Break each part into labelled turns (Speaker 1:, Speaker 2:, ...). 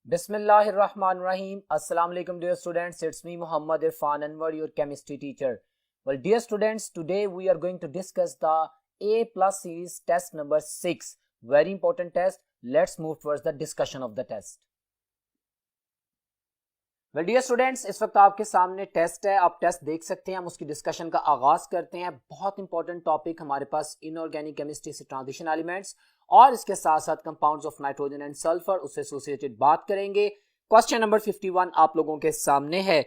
Speaker 1: Bismillahirrahmanirrahim. Assalamu alaikum dear students. It's me Muhammad Irfan Anwar, your chemistry teacher. Well dear students, today we are going to discuss the A plus series test number 6. Very important test. Let's move towards the discussion of the test. Well dear students, इस वक्त आपके सामने test है, आप test देख सकते हैं. हम उसकी डिस्कशन का आगाज करते हैं. बहुत इंपॉर्टेंट टॉपिक हमारे पास इनऑर्गेनिक केमिस्ट्री से ट्रांजिशन एलिमेंट्स और इसके साथ साथ compounds of nitrogen and sulphur उससे एसोसिएटेड बात करेंगे. क्वेश्चन नंबर 51 आप लोगों के सामने है.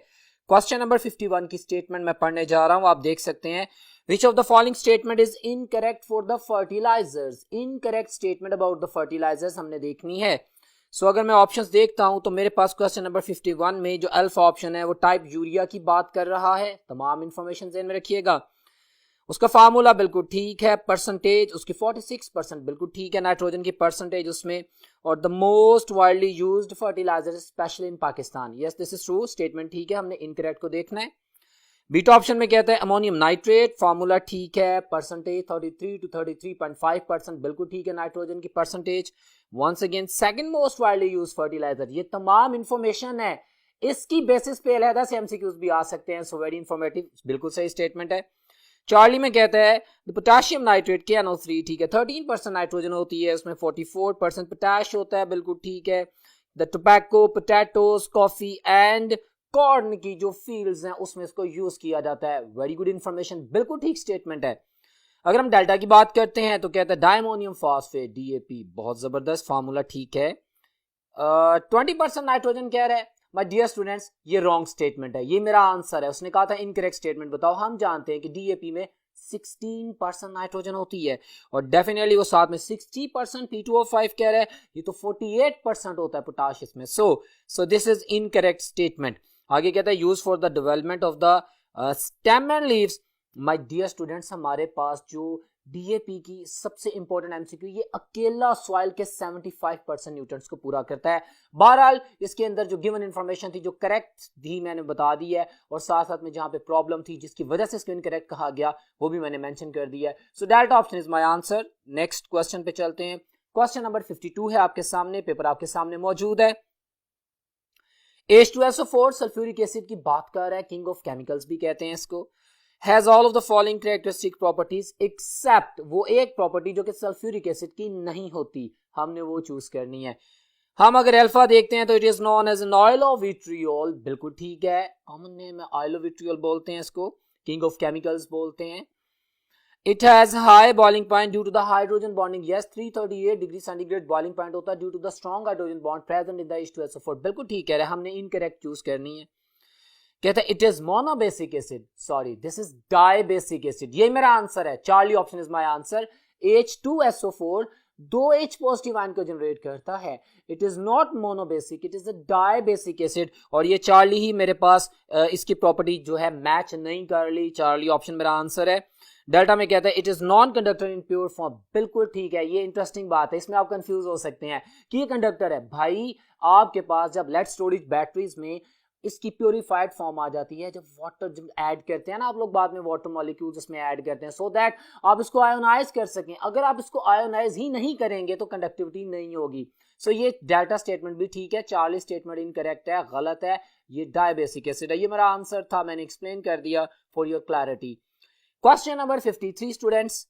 Speaker 1: क्वेश्चन नंबर 51 की स्टेटमेंट मैं पढ़ने जा रहा हूं, आप देख सकते हैं. Which of the following statement is incorrect for the fertilizers. Incorrect statement about the fertilizers हमने देखनी है. सो अगर मैं ऑप्शंस देखता हूं तो मेरे पास क्वेश्चन नंबर 51 में जो अल्फा ऑप्शन है वो टाइप यूरिया की बात कर रहा है. तमाम इंफॉर्मेशन ध्यान में रखिएगा. उसका फार्मूला बिल्कुल ठीक है. परसेंटेज उसकी 46% बिल्कुल ठीक है. नाइट्रोजन की परसेंटेज उसमें और the most widely used fertilizer specially in Pakistan. Yes this is true. Statement ठीक है. हमने इनकरेक्ट को देखना है. बीटा ऑप्शन में कहता है अमोनियम नाइट्रेट. फार्मूला ठीक है. परसेंटेज 33 to 33.5% बिल्कुल ठीक है. नाइट्रोजन की percentage once again second most widely used fertilizer. ये तमाम इंफॉर्मेशन है, इसकी बेसिस पे अलहदा से एमसीक्यूज भी आ सकते हैं. सो वेरी इंफॉर्मेटिव, बिल्कुल सही स्टेटमेंट है. चार्ली में कहता है पोटेशियम नाइट्रेट KNO3 ठीक है. 13% नाइट्रोजन होती है, उसमें 44% पोटैश होता है, बिल्कुल ठीक है. The tobacco, potatoes, coffee and corn की जो फील्ड्स हैं उसमें इसको यूज किया जाता है. वेरी गुड इंफॉर्मेशन, बिल्कुल ठीक स्टेटमेंट है. अगर हम डेल्टा की बात करते हैं तो कहता है डायमोनियम फॉस्फेट DAP. बहुत जबरदस्त, फार्मूला ठीक है. 20% नाइट्रोजन कह रहा है. माय डियर स्टूडेंट्स, ये रॉन्ग स्टेटमेंट है. ये मेरा आंसर है. उसने कहा था इनकरेक्ट स्टेटमेंट बताओ. हम जानते हैं कि DAP में 16% नाइट्रोजन होती है और डेफिनेटली वो साथ में 60% P2O5 कह रहा है. ये तो 48% होता है पोटाश इसमें. So this is incorrect statement. आगे कहता है use for the development of the stem and leaves. My dear students, हमारे पास जो DAP की सबसे इंपॉर्टेंट एमसीक्यू, ये अकेला सॉइल के 75% न्यूट्रिएंट्स को पूरा करता है. बहरहाल इसके अंदर जो गिवन इंफॉर्मेशन थी जो करेक्ट थी मैंने बता दी है और साथ साथ में जहां पे प्रॉब्लम थी जिसकी वजह से इसको इनकरेक्ट कहा गया वो भी मैंने मेंशन कर दिया है. So delta option is my answer. Next question पे चलते हैं. क्वेश्चन नंबर 52 है आपके सामने, पेपर आपके सामने मौजूद है. H2SO4 सल्फ्यूरिक एसिड की बात कर रहा है. किंग ऑफ केमिकल्स भी कहते हैं इसको. Has all of the following characteristic properties except वो एक प्रॉपर्टी जो कि सल्फ्यूरिक एसिड की नहीं होती, हमने वो चूज करनी है. हम अगर अल्फा देखते हैं तो it is known as an oil of vitriol. बिल्कुल ठीक है. कॉमन नेम है ऑयल ऑफ विट्रियोल बोलते हैं इसको. किंग ऑफ केमिकल्स बोलते हैं. It has high boiling point due to the hydrogen bonding. Yes 338 degree centigrade boiling point होता है due to the strong hydrogen bond present in the H2SO4. बिल्कुल ठीक है. हमने इनकरेक्ट चूज करनी है. कहता है it is monobasic acid. Sorry, this is dibasic acid. ये मेरा आंसर है. Charlie option is my answer. H2SO4 दो H पॉजिटिव आयन को जनरेट करता है. It is not monobasic, it is a dibasic acid. और ये चार्ली ही मेरे पास इसकी प्रॉपर्टी जो है मैच नहीं कर ली. चार्ली ऑप्शन मेरा आंसर है. डेल्टा में कहता है it is non conductor in pure form. बिल्कुल ठीक है. ये इंटरेस्टिंग बात है, इसमें आप कंफ्यूज हो सकते हैं कि ये कंडक्टर है. भाई आपके पास जब लेड स्टोरेज बैटरीज में इसकी प्योरीफाइड फॉर्म आ जाती है, जब वाटर जब ऐड करते हैं ना आप लोग बाद में वाटर मॉलिक्यूल्स इसमें ऐड करते हैं सो दैट आप इसको आयोनाइज कर सकें. अगर आप इसको आयोनाइज ही नहीं करेंगे तो कंडक्टिविटी नहीं होगी. सो ये डेल्टा स्टेटमेंट भी ठीक है. चार्ली स्टेटमेंट इनकरेक्ट है, गलत है. ये डायबेसिक एसिड है. ये मेरा आंसर था, मैंने एक्सप्लेन कर दिया for your clarity. Question number 53 students.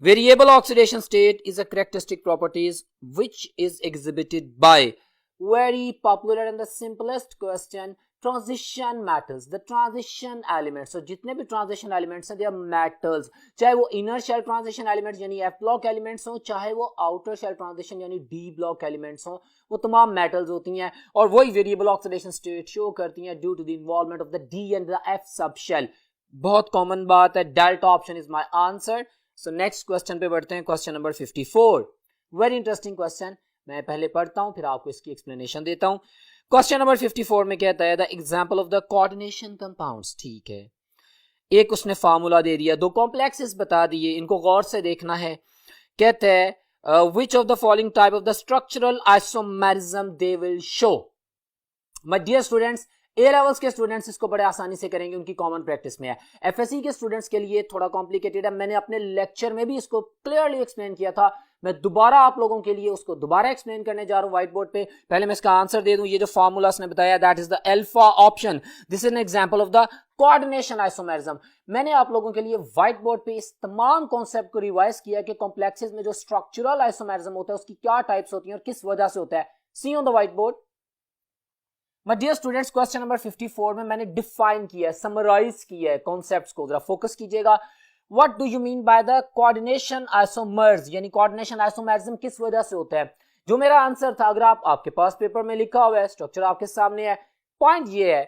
Speaker 1: Variable oxidation state is a characteristic properties which is exhibited by very popular and the simplest question, transition metals, the transition elements. So जितने भी transition elements हैं they are metals. चाहे वो inner shell transition elements यानी F block elements हो, चाहे वो outer shell transition यानी D block elements हो, वो तमाम metals होती हैं और वही variable oxidation state show करती हैं due to the involvement of the D and the F subshell. बहुत common बात है. Delta option is my answer. So next question पे बढ़ते हैं. Question number 54. Very interesting question. मैं पहले पढ़ता हूं फिर आपको इसकी एक्सप्लेनेशन देता हूं. क्वेश्चन नंबर 54 में कहता है the example of the coordination compounds. ठीक है. एक उसने फार्मूला दे दिया, दो कॉम्प्लेक्सेस बता दिए, इनको गौर से देखना है. कहते हैं which of the following type of the structural isomerism they will show. My dear students, A levels के स्टूडेंट्स इसको बड़े आसानी से करेंगे, उनकी कॉमन प्रैक्टिस में है. एफएससी के स्टूडेंट्स के लिए थोड़ा कॉम्प्लिकेटेड है. मैंने अपने लेक्चर में भी इसको क्लियरली एक्सप्लेन किया था. मैं दोबारा आप लोगों के लिए उसको दोबारा एक्सप्लेन करने जा रहा हूं व्हाइट बोर्ड पे। पहले मैं इसका आंसर दे दूं। ये जो फार्मूला उसने बताया that is the alpha option, this is an example of the coordination isomerism. मैंने आप लोगों के लिए व्हाइट बोर्ड पे इस तमाम कॉन्सेप्ट को रिवाइज किया कि कॉम्प्लेक्सेस में जो स्ट्रक्चरल आइसोमेरिज्म होता है उसकी क्या टाइप्स होती हैं और किस वजह से होता है। See on the white board. My dear students, question number 54 में मैंने डिफाइन किया है, समराइज किया है कॉन्सेप्ट्स को, जरा फोकस कीजिएगा। What do you mean by the coordination isomers, यानी कोऑर्डिनेशन आइसोमेरिज्म किस वजह से होता है। जो मेरा आंसर था, अगर आपके पास पेपर में लिखा हुआ है, स्ट्रक्चर आपके सामने है, पॉइंट ये है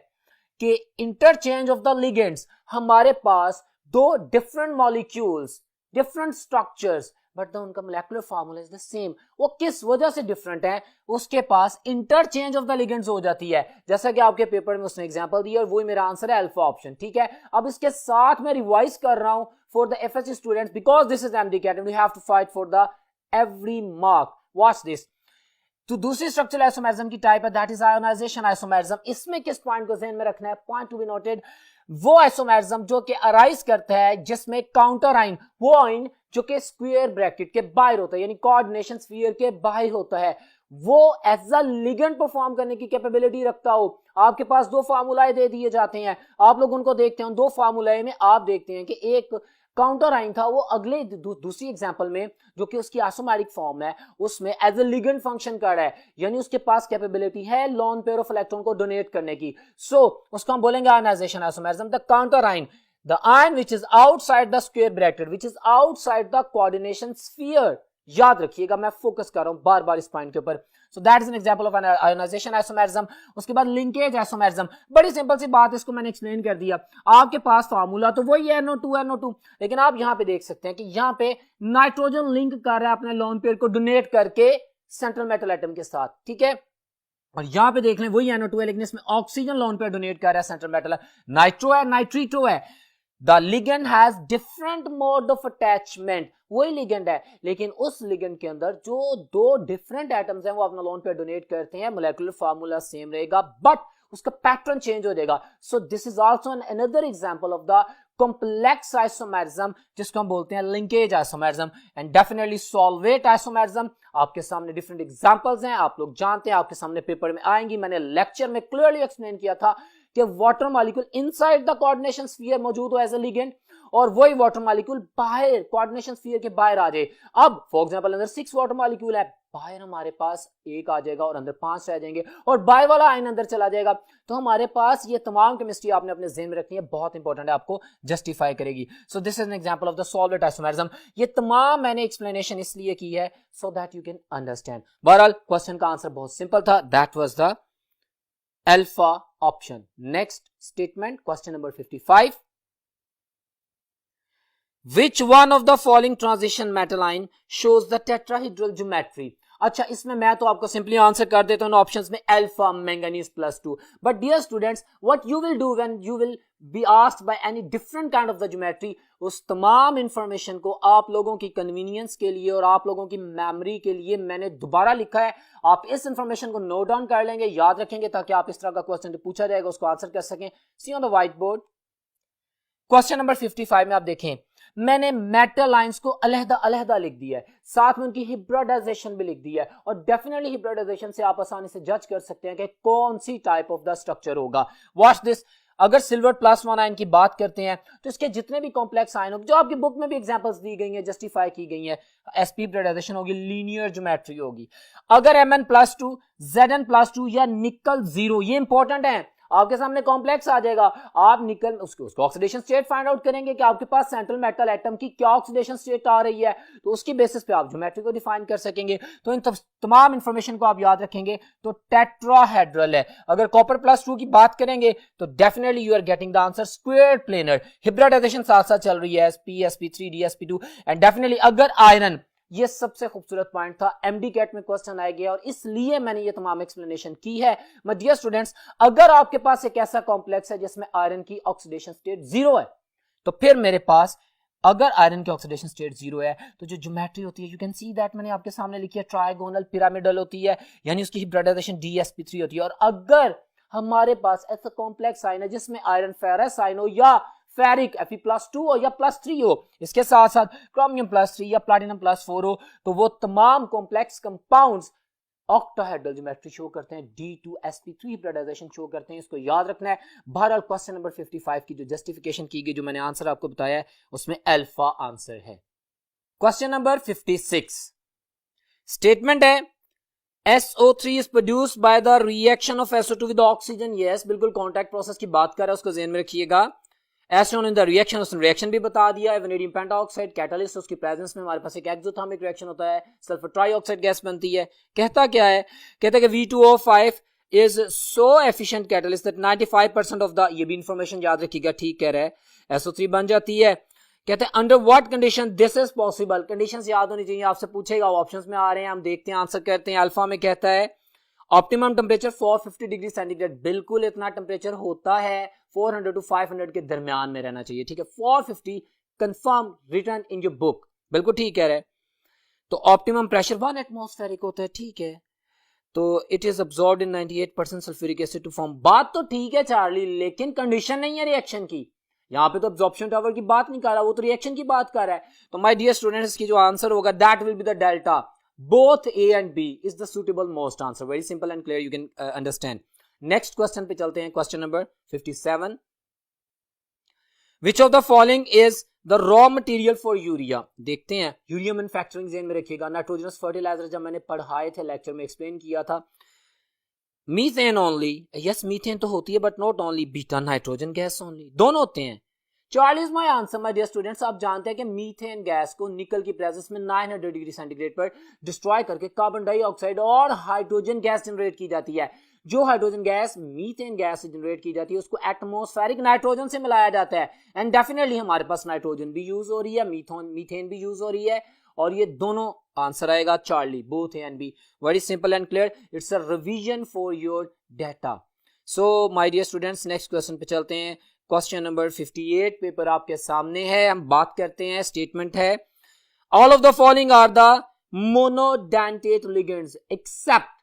Speaker 1: कि इंटरचेंज ऑफ द लिगेंड्स, हमारे पास दो different molecules, different structures, but उनका molecular formula is the same. वो किस वजह से डिफरेंट है, उसके पास इंटरचेंज ऑफ द लिगेंड्स हो जाती है, जैसा कि आपके पेपर में उसने एग्जांपल दिया और वही मेरा आंसर है अल्फा ऑप्शन। ठीक है, अब इसके साथ मैं रिवाइज कर रहा हूं for the FSc students because this is MDCAT and we have to fight for the every mark. Watch this. तो दूसरी स्ट्रक्चरल आइसोमेरिज्म की टाइप है दैट इज आयोनाइजेशन आइसोमेरिज्म। इसमें किस पॉइंट को ध्यान में रखना है, पॉइंट टू बी नोटेड, वो आइसोमेरिज्म जो कि अराइज करता है जिसमें काउंटर आइन, वो आइन जो कि स्क्वायर ब्रैकेट के बाहर होता है, यानी कोऑर्डिनेशन स्फीयर के बाहर होता है, वो एज अ लिगेंड परफॉर्म करने की कैपेबिलिटी रखता हो। आपके पास दो फार्मूलाए दे दिए जाते हैं, आप लोग उनको देखते हैं। दो फार्मूलाए में आप देखते हैं कि एक काउंटर आइन था, वो अगले दूसरी एग्जांपल में जो कि उसकी आइसोमेरिक फॉर्म है उसमें एज ए लिगेंड फंक्शन कर रहा है, यानी उसके पास कैपेबिलिटी है लोन पेयर ऑफ इलेक्ट्रॉन को डोनेट करने की। सो उसको हम बोलेंगे आयोनाइजेशन आइसोमेरिज्म। द काउंटर आइन, the ion which is outside the square bracket, which is outside the coordination sphere। याद रखिएगा, मैं फोकस कर रहा हूं बार बार इस पॉइंट के ऊपर। So that is an example of ionization isomerism. उसके बाद लिंकेज आइसोमेरिज्म, बड़ी सिंपल सी बात, इसको मैंने एक्सप्लेन कर दिया। आपके पास फार्मूला तो वही है NO2, लेकिन आप यहां पे देख सकते हैं कि यहां पे नाइट्रोजन लिंक कर रहा है अपने लोन पेयर को डोनेट करके सेंट्रल मेटल एटम के साथ। ठीक है, और यहां पे देख लें वही NO2 है, लेकिन इसमें ऑक्सीजन लोन पेयर डोनेट कर रहा है सेंट्रल मेटल, नाइट्रो है, नाइट्रीटो है। The ligand has different mode of attachment, वही लिगेंड है, लेकिन उस लिगेंड के अंदर जो दो डिफरेंट एटम्स हैं वो अपना लोन पेयर डोनेट करते हैं, मोलेकुलर फार्मूला सेम रहेगा बट उसका पैटर्न चेंज हो जाएगा। सो this is also an another example of the complex isomerism जिसको हम बोलते हैं linkage isomerism and definitely solvate isomerism. आपके सामने डिफरेंट एग्जांपल्स हैं, आप लोग जानते हैं, आपके सामने पेपर में आएंगी। मैंने लेक्चर में क्लियरली एक्सप्लेन किया था कि water molecule inside the coordination sphere मौजूद हो एज अ लिगेंड और वही वाटर मॉलिक्यूल बाहर कोऑर्डिनेशन स्फीयर के बाहर आ जाए। अब फॉर एग्जांपल अंदर 6 वाटर मॉलिक्यूल है, बाहर हमारे पास 1 आ जाएगा और अंदर 5 रह जाएंगे और बाहर वाला आयन अंदर चला जाएगा। तो हमारे पास ये तमाम केमिस्ट्री आपने अपने ज़हन में रखनी है, बहुत इंपॉर्टेंट है, आपको जस्टिफाई करेगी। सो this is an example of the solvate isomerism. ये तमाम मैंने एक्सप्लेनेशन इसलिए की है so that you can understand. बहरहाल क्वेश्चन का आंसर बहुत सिंपल था, that was the alpha option. Next statement, question number 55. Which one of the following transition metal ion shows the tetrahedral geometry? अच्छा, इसमें मैं तो आपको सिंपली आंसर कर देता हूँ ऑप्शंस में, alpha manganese +2। But dear students, what you will do when you will be asked by any different kind of the geometry, उस तमाम इंफॉर्मेशन को आप लोगों की कन्वीनियंस के लिए और आप लोगों की मेमोरी के लिए मैंने दोबारा लिखा है। आप इस इंफॉर्मेशन को नोट डाउन कर लेंगे, याद रखेंगे, ताकि आप इस तरह का क्वेश्चन जो पूछा जाएगा उसको आंसर कर सकें। See on the white board. Question number 55 में आप देखें, मैंने मेटल आयंस को अलहदा लिख दिया है, साथ में उनकी हिब्रिडाइजेशन भी लिख दिया है, और डेफिनेटली हिब्रिडाइजेशन से आप आसानी से जज कर सकते हैं कि कौन सी टाइप ऑफ द स्ट्रक्चर होगा। Watch this. अगर सिल्वर +1 आयन की बात करते हैं तो इसके जितने भी कॉम्प्लेक्स आयन होंगे, जो आपकी बुक में भी एग्जांपल्स दी गई हैं, जस्टिफाई की गई हैं, sp हिब्रिडाइजेशन होगी, लीनियर ज्योमेट्री होगी। अगर Mn+2, Zn+2 या निकल 0, ये इंपॉर्टेंट है, आपके सामने कॉम्प्लेक्स आ जाएगा, आप निकल उसको ऑक्सीडेशन स्टेट फाइंड आउट करेंगे कि आपके पास सेंट्रल मेटल एटम की क्या ऑक्सीडेशन स्टेट आ रही है, तो उसकी बेसिस पे आप ज्योमेट्री को डिफाइन कर सकेंगे। तो इन तमाम इंफॉर्मेशन को आप याद रखेंगे। तो टेट्राहेड्रल है। अगर कॉपर +2 की बात करेंगे तो definitely you are getting the answer square planar. Hybridization साथ साथ चल रही है, sp sp3 d sp2 and definitely अगर आयरन, ये सबसे खूबसूरत पॉइंट था, एमडी कैट में क्वेश्चन आएगा और इसलिए मैंने ये तमाम एक्सप्लेनेशन की है। माय डियर स्टूडेंट्स, अगर आपके पास एक ऐसा कॉम्प्लेक्स है जिसमें आयरन की ऑक्सीडेशन स्टेट 0 है, तो फिर मेरे पास अगर आयरन की ऑक्सीडेशन स्टेट 0 है तो जो ज्योमेट्री होती है, यू कैन सी दैट, मैंने आपके सामने लिखी है, ट्रायगोनल पिरामिडल होती है, यानी उसकी हिब्रिडाइजेशन dsp3 होती है। और अगर हमारे पास ऐसा कॉम्प्लेक्स आयन है जिसमें आयरन फेरस आयन हो या फेरिक Fe+2 हो या +3 हो, इसके साथ साथ क्रोमियम +3 या प्लैटिनम +4 हो, तो वो तमाम complex compounds octahedral geometry show करते हैं, D2sp3 हाइब्रिडाइजेशन शो करते हैं। इसको याद रखना है। बहरहाल क्वेश्चन नंबर 55 की जो जस्टिफिकेशन की गई, जो मैंने आंसर आपको बताया है, उसमें अल्फा आंसर है। क्वेश्चन नंबर 56 स्टेटमेंट है SO3 is produced by the reaction of SO2 with oxygen। yes, बिल्कुल कॉन्टैक्ट प्रोसेस की बात कर रहा है, उसको ध्यान में रखिएगा। As shown in the reaction, उसने रिएक्शन भी बता दिया है। वेनेडियम पेंटाऑक्साइड कैटलिस्ट, उसकी प्रेजेंस में हमारे पास एक एक्सोथर्मिक रिएक्शन होता है, सल्फर ट्राइऑक्साइड गैस बनती है। कहता क्या है, कहता है कि V2O5 is so efficient catalyst that 95% of the, ये भी इंफॉर्मेशन याद रखिएगा, ठीक कह रहा है, SO3 बन जाती है। कहते हैं under what condition this is possible, conditions याद होनी चाहिए, आपसे पूछेगा, ऑप्शंस में आ रहे हैं, हम देखते हैं, आंसर करते हैं। अल्फा में कहता है ऑप्टिमम टेम्परेचर 450 डिग्री सेंटीग्रेड, बिल्कुल इतना टेम्परेचर होता है, 400 to 500 के दरमियान में रहना चाहिए, ठीक है। 450 confirm return in your book, बिल्कुल ठीक कह रहे हैं। तो ऑप्टिमम प्रेशर 1 एटमॉस्फेरिक होता है, ठीक है। तो it is absorbed in 98% sulphuric acid to form, बात तो ठीक है चार्ली, लेकिन कंडीशन नहीं है रिएक्शन की। यहां पे तो अब्जॉर्प्शन टावर की बात नहीं कर रहा, वो तो रिएक्शन की बात कर रहा है। तो माय डियर स्टूडेंट्स, की जो आंसर होगा that will be the delta, both A and B is the suitable most answer. Very simple and clear, you can understand. Next question पे चलते हैं, question number 57। Which of the following is the raw material for urea. देखते हैं, urea manufacturing ध्यान में रखिएगा। Nitrogenous fertiliser जब मैंने पढ़ाए थे लेक्चर में, एक्सप्लेन किया था। मीथेन ओनली, यस मीथेन तो होती है, but not only, beta nitrogen gas only, दोनों होते हैं। Charlie is my answer my dear students. आप जानते हैं कि मीथेन गैस को निकल की प्रेजेंस में 900 डिग्री सेंटीग्रेड पर डिस्ट्रॉय करके कार्बन डाइऑक्साइड और हाइड्रोजन गैस जनरेट की जाती है। जो हाइड्रोजन गैस मीथेन गैस से जनरेट की जाती है, उसको एटमॉस्फेरिक नाइट्रोजन से मिलाया जाता है। एंड डेफिनेटली हमारे पास नाइट्रोजन भी यूज हो रही है, मीथेन भी यूज हो रही है, और ये दोनों आंसर आएगा Charlie, both A and B. Very simple and clear, it's a revision for your data. So my dear students, next question पे चलते हैं। क्वेश्चन नंबर 58 पेपर आपके सामने है, हम बात करते हैं। स्टेटमेंट है all of the following are the monodentate ligands except.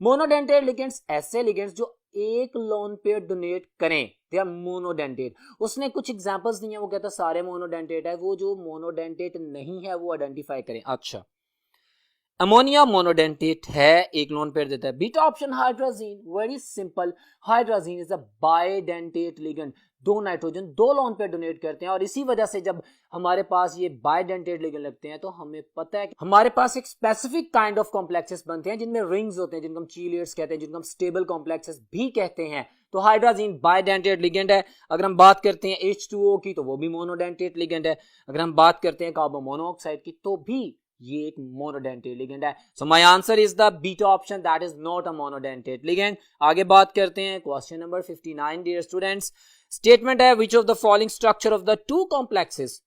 Speaker 1: Monodentate ligands ऐसे लिगेंड्स जो एक लोन पेयर डोनेट करें, दे आर मोनोडेंटेट। उसने कुछ एग्जांपल्स दिए हैं, वो कहता सारे मोनोडेंटेट है, वो जो मोनोडेंटेट नहीं है वो आइडेंटिफाई करें। अच्छा, अमोनिया मोनोडेंटेट है, एक लोन पेयर देता है। Beta option hydrazine, very simple, hydrazine is a bidentate ligand, दो नाइट्रोजन दो लोन पेयर डोनेट करते हैं, और इसी वजह से जब हमारे पास ये बाइडेंटेट लिगेंड लगते हैं तो हमें पता है कि हमारे पास एक स्पेसिफिक काइंड ऑफ कॉम्प्लेक्सेस बनते हैं जिनमें रिंग्स होते हैं, जिनको हम चीलियर्स कहते हैं, जिनको हम स्टेबल कॉम्प्लेक्सेस भी कहते हैं। तो हाइड्रोजीन बाइडेंटेट लिगेंड है। अगर हम बात करते हैं H2O की, तो वो भी मोनोडेंटेट लिगेंड है। अगर हम बात करते हैं कार्बन मोनोऑक्साइड की, तो भी ये एक मोनोडेंटेट लिगेंड है। So my answer is the beta option, that is not a monodentate ligand. आगे बात करते हैं, question number 59 dear students. Statement है which of the following structure of the two complexes,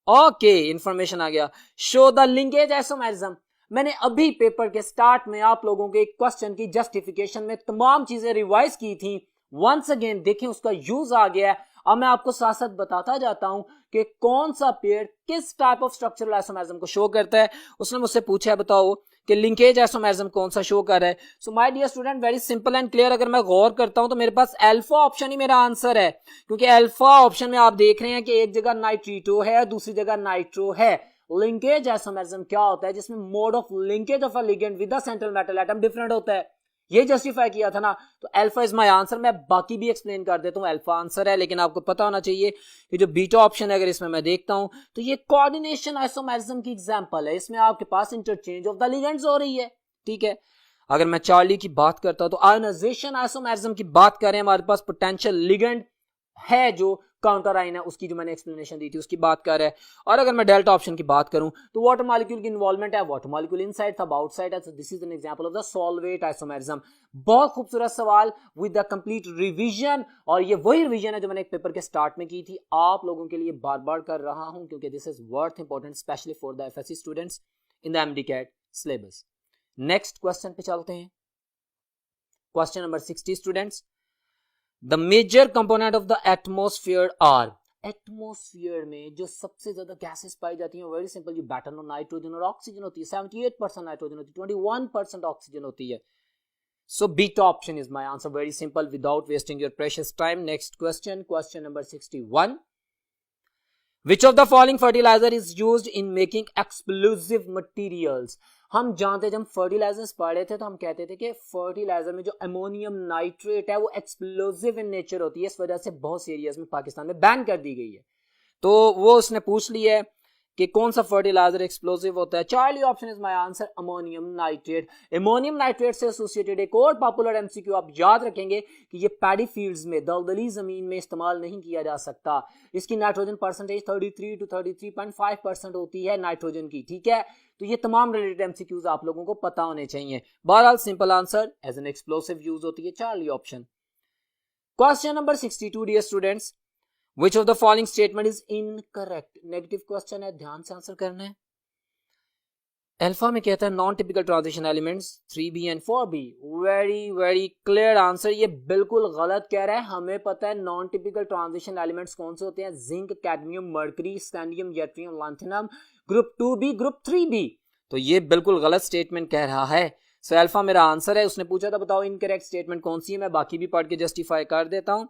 Speaker 1: okay information आ गया, show the linkage isomerism. मैंने अभी paper के स्टार्ट में आप लोगों के क्वेश्चन की जस्टिफिकेशन में तमाम चीजें रिवाइज की थी। वंस अगेन देखें, उसका यूज आ गया है। अब मैं आपको साथ साथ बताता जाता हूं कि कौन सा पेयर किस टाइप ऑफ स्ट्रक्चरल आइसोमेरिज्म को शो करता है। उसने मुझसे पूछा है, बताओ कि लिंकेज आइसोमेरिज्म कौन सा शो कर रहा है। So my dear student, very simple and clear, अगर मैं गौर करता हूं तो मेरे पास अल्फा ऑप्शन ही मेरा आंसर है, क्योंकि अल्फा ऑप्शन में आप देख रहे हैं कि एक जगह नाइट्रीटो है, दूसरी जगह नाइट्रो है। लिंकेज आइसोमेरिज्म क्या होता है, जिसमें mode of linkage of a ligand with the central metal atom different होता है। ये जस्टिफाई किया था ना, तो अल्फा इज माय आंसर। मैं बाकी भी एक्सप्लेन कर देता हूं, अल्फा आंसर है, लेकिन आपको पता होना चाहिए कि जो बीटा ऑप्शन है, अगर इसमें मैं देखता हूं तो ये कोऑर्डिनेशन आइसोमेरिज्म की एग्जांपल है। इसमें आपके पास इंटरचेंज ऑफ द लिगेंड्स हो रही है, ठीक है। अगर मैं चार्ली की बात करता हूं तो आयोनाइजेशन आइसोमेरिज्म की बात करें, हमारे पास पोटेंशियल लिगेंड है जो काउंटर आइन है, उसकी जो मैंने एक्सप्लेनेशन दी थी उसकी बात कर रहा है। और अगर मैं डेल्टा ऑप्शन की बात करूं तो वाटर मॉलिक्यूल की इन्वॉल्वमेंट है, वाटर मॉलिक्यूल इनसाइड था, आउटसाइड है। सो this is an example of the solvate isomerism. बहुत खूबसूरत सवाल विद द कंप्लीट रिवीजन, और ये वही रिवीजन है जो मैंने एक पेपर के स्टार्ट में की थी, आप लोगों के लिए बार बार कर रहा हूं क्योंकि this is worth important specially for the FSc students in the MDCAT syllabus. Next question पे चलते हैं, question number 60 students. The major component of the atmosphere are, atmosphere में जो सबसे ज्यादा गैसेस पाई जाती हैं, वेरी सिंपल, ये बैटन और नाइट्रोजन और ऑक्सीजन होती है। 78% नाइट्रोजन होती है, 21% ऑक्सीजन होती है। So beta option is my answer, very simple, without wasting your precious time. Next question, question number 61। Which of the following fertilizer is used in making explosive materials. हम जानते, जब हम फर्टिलाइजर्स पढ़े थे तो हम कहते थे कि फर्टिलाइजर में जो अमोनियम नाइट्रेट है वो एक्सप्लोसिव इन नेचर होती है, इस वजह से बहुत से एरियाज में पाकिस्तान में बैन कर दी गई है। तो वो उसने पूछ लिया है कि कौन सा फर्टिलाइजर एक्सप्लोसिव होता है। Charlie option is my answer, ammonium nitrate. Ammonium nitrate से एसोसिएटेड एक और पॉपुलर एमसीक्यू आप याद रखेंगे कि ये पैडी फील्ड्स में, दलदली जमीन में इस्तेमाल नहीं किया जा सकता। इसकी नाइट्रोजन परसेंटेज 33 to 33.5% होती है नाइट्रोजन की, ठीक है। तो ये तमाम रिलेटेड एमसीक्यूज आप लोगों को पता होने चाहिए। बहरहाल simple answer as an explosive use होती है Charlie option. Question number 62 dear students, Which of the following statement is incorrect? Negative question है, ध्यान से आंसर करना है। अल्फा में कहता है non typical transition elements 3b and 4b। Very very clear answer, ये बिल्कुल गलत कह रहा है। हमें पता है नॉन टिपिकल ट्रांजिशन एलिमेंट्स कौन से होते हैं, zinc, cadmium, mercury, scandium, yttrium, lanthanum, group 2b, group 3b। तो ये बिल्कुल गलत स्टेटमेंट कह रहा है। सो अल्फा मेरा आंसर है। उसने पूछा था बताओ इनकरेक्ट स्टेटमेंट कौन सी है, मैं बाकी भी पढ़ के जस्टिफाई कर देता हूं।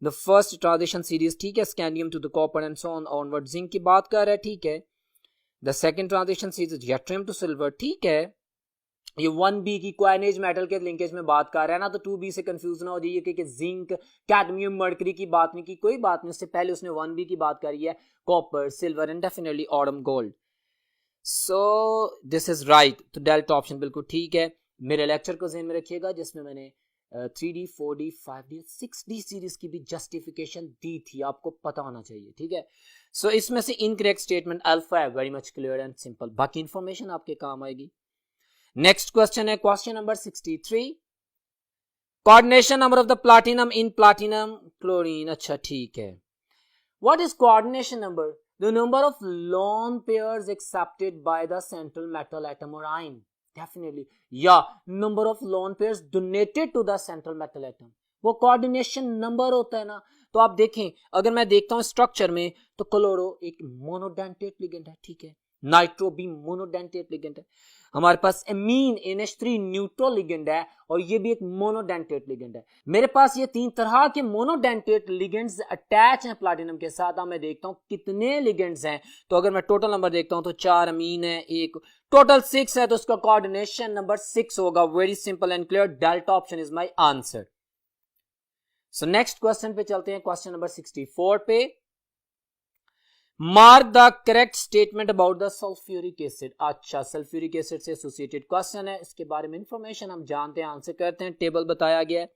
Speaker 1: द फर्स्ट ट्रांजिशन सीरीज, ठीक है, scandium to the copper and so on onward, zinc की बात कर रहा है, ठीक है। The second transition series yttrium to silver, ठीक है। ये 1b की क्वाइनेज मेटल के लिंकेज में बात कर रहा है ना, तो 2b से कंफ्यूज ना हो जाइए कि जिंक, कैडमियम, मर्करी की बात नहीं की, कोई बात नहीं। उससे पहले उसने 1b की बात करी है, कॉपर, सिल्वर एंड डेफिनेटली ऑडम gold. So this is right. तो डेल्टा ऑप्शन बिल्कुल ठीक है। मेरे लेक्चर को ध्यान में रखिएगा जिसमें मैंने 3D, 4D, 5D, 6D series की भी जस्टिफिकेशन दी थी, आपको पता होना चाहिए, ठीक है। सो इसमें से इनकरेक्ट स्टेटमेंट अल्फा है, very much clear and simple, बाकी इंफॉर्मेशन आपके काम आएगी। नेक्स्ट क्वेश्चन है question number 63, coordination number of the platinum in platinum chlorine. अच्छा ठीक है, what is coordination number? The number of lone pairs accepted by the central metal atom और ion, definitely, या number of lone pairs donated to the central metal atom, वो coordination number होता है ना। तो आप देखें, अगर मैं देखता हूं स्ट्रक्चर में, तो क्लोरो एक मोनोडेंटेट लिगेंड है, ठीक है, नाइट्रो भी मोनोडेंटेट लिगेंड है, हमारे पास एमीन NH3 न्यूट्रल लिगेंड है, और ये भी एक मोनोडेंटेट लिगेंड है। मेरे पास ये तीन तरह के मोनोडेंटेट लिगेंड्स अटैच हैं प्लैटिनम के साथ। मैं देखता हूं कितने लिगेंड्स हैं, तो अगर मैं टोटल नंबर देखता हूं तो 4 अमीन है, एक टोटल 6 है, तो उसका कोऑर्डिनेशन नंबर 6 होगा। Very simple and clear, delta option is my answer. So next question पे चलते हैं, क्वेश्चन नंबर 64 पे। Mark the correct statement about the sulphuric acid. अच्छा, सल्फ्यूरिक एसिड से एसोसिएटेड क्वेश्चन है, इसके बारे में इंफॉर्मेशन हम जानते हैं, आंसर करते हैं। टेबल बताया गया है।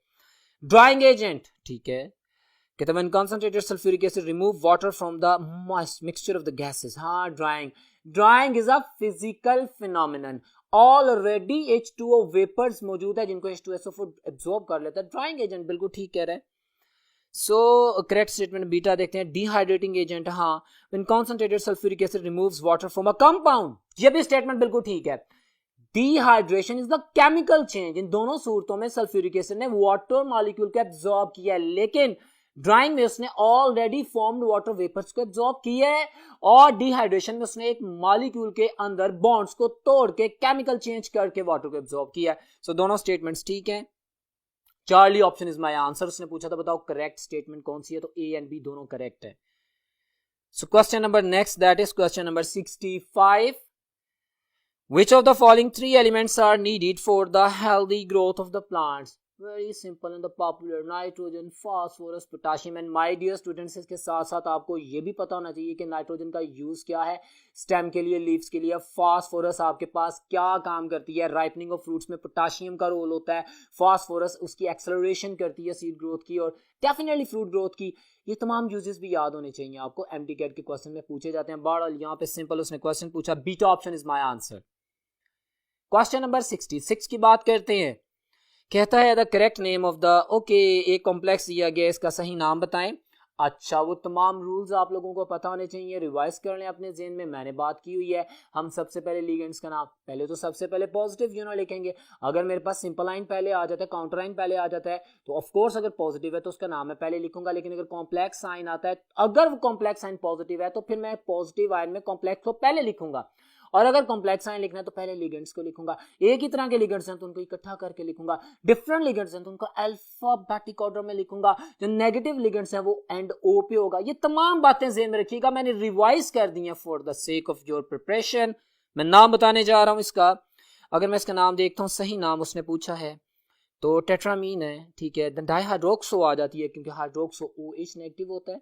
Speaker 1: ड्राइंग एजेंट, ठीक है, कहते हैं when concentrated sulphuric acid remove water from the moist mixture of the gases. हाँ, drying is a physical phenomenon. Already H2O vapours मौजूद है जिनको H2SO4 एब्जॉर्ब कर लेता है। ड्राइंग एजेंट बिल्कुल ठीक कह रहे हैं। सो करेक्ट स्टेटमेंट बीटा देखते हैं। डिहाइड्रेटिंग एजेंट, हाँ, when concentrated sulphuric acid removes water from a compound, ये भी स्टेटमेंट बिल्कुल ठीक है। Dehydration is the chemical change. इन दोनों सूरतों में सल्फ्यूरिक एसिड ने वाटर मॉलिक्यूल को एब्जॉर्ब किया है, लेकिन ड्राइंग में उसने ऑलरेडी फॉर्म्ड वाटर वेपर्स को एब्जॉर्ब किया है, और डिहाइड्रेशन में उसने एक मॉलिक्यूल के अंदर बॉन्ड्स को तोड़ के केमिकल चेंज करके वाटर को एब्जॉर्ब किया है। सो दोनों स्टेटमेंट्स ठीक हैं। Charlie option is my answer. उसने पूछा था बताओ करेक्ट स्टेटमेंट कौन सी है, तो A एंड B दोनों करेक्ट है। So question number next, that is question number 65। Which of the following 3 elements are needed for the healthy growth of the plants? Very simple and the popular, nitrogen, phosphorus, potassium, and my dear students, इसके साथ साथ आपको ये भी पता होना चाहिए कि नाइट्रोजन का यूज क्या है स्टेम के लिए, लीव्स के लिए। फास्फोरस आपके पास क्या काम करती है, राइपनिंग ऑफ फ्रूट्स में पोटाशियम का रोल होता है। फास्फोरस उसकी एक्सेलरेशन करती है सीड ग्रोथ की, और डेफिनेटली फ्रूट ग्रोथ की। ये तमाम यूजेस भी याद होने चाहिए आपको, MTCAT के क्वेश्चन में पूछे जाते हैं। बड़ा यहाँ पे सिंपल उसने क्वेश्चन पूछा, beta option is my answer. Question number 66 की बात करते हैं। कहता है the correct name of the, okay, एक कॉम्प्लेक्स दिया गया, इसका सही नाम बताएं। अच्छा, वो तमाम रूल्स आप लोगों को पता होने चाहिए, रिवाइज कर लें अपने ज़हन में, मैंने बात की हुई है। हम सबसे पहले लिगेंड्स का नाम, पहले तो सबसे पहले पॉजिटिव यूनिट लिखेंगे। अगर मेरे पास सिंपल आइन पहले आ जाता है, काउंटर आइन पहले आ जाता है, तो ऑफ कोर्स अगर पॉजिटिव है तो उसका नाम मैं पहले लिखूंगा। लेकिन अगर कॉम्प्लेक्स साइन आता है, अगर वो कॉम्प्लेक्स साइन पॉजिटिव है, तो फिर मैं पॉजिटिव आइन में कॉम्प्लेक्स को पहले लिखूंगा। और अगर कॉम्प्लेक्स आयन लिखना है तो पहले लिगेंड्स को लिखूंगा, एक ही तरह के लिगेंड्स हैं तो उनको इकट्ठा करके लिखूंगा, डिफरेंट लिगेंड्स हैं तो उनको अल्फाबेटिक ऑर्डर में लिखूंगा, जो नेगेटिव लिगेंड्स हैं वो एंड ओ पे होगा। ये तमाम बातें ज़हन में रखिएगा, मैंने रिवाइज कर दी हैं for the sake of your preparation. मैं नाम बताने जा रहा हूं इसका, अगर मैं इसका नाम देखता हूं, सही नाम उसने पूछा है तो टेट्रामीन है, ठीक है। डाइहाइड्रोक्सो आ जाती है क्योंकि हाइड्रोक्सो OH नेगेटिव होता है।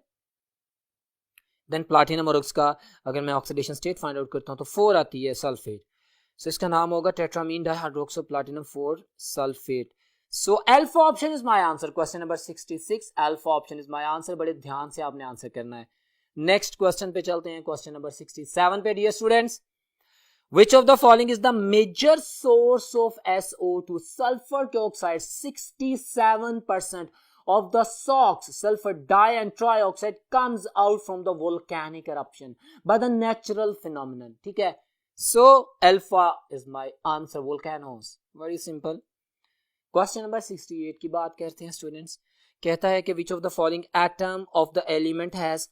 Speaker 1: देन प्लाटिनम, और उसका अगर मैं ऑक्सीडेशन स्टेट फाइंड आउट करता हूं तो 4 आती है, सल्फेट। सो इसका नाम होगा tetrammine dihydroxo platinum 4 sulphate. So alpha option is my answer. Question number 66, alpha option is my answer. बड़े ध्यान से आपने आंसर करना है। नेक्स्ट क्वेश्चन पे चलते हैं, क्वेश्चन नंबर 67 पे। Dear students, which of the following is the major source of SO2? Sulfur dioxide, 67% of the SOx, sulfur di and trioxide, comes out from the volcanic eruption by the natural phenomenon. ठीक है, so alpha is my answer, volcanoes. Very simple. Question number 68 की बात करते हैं students. कहता है कि which of the following atom of the element has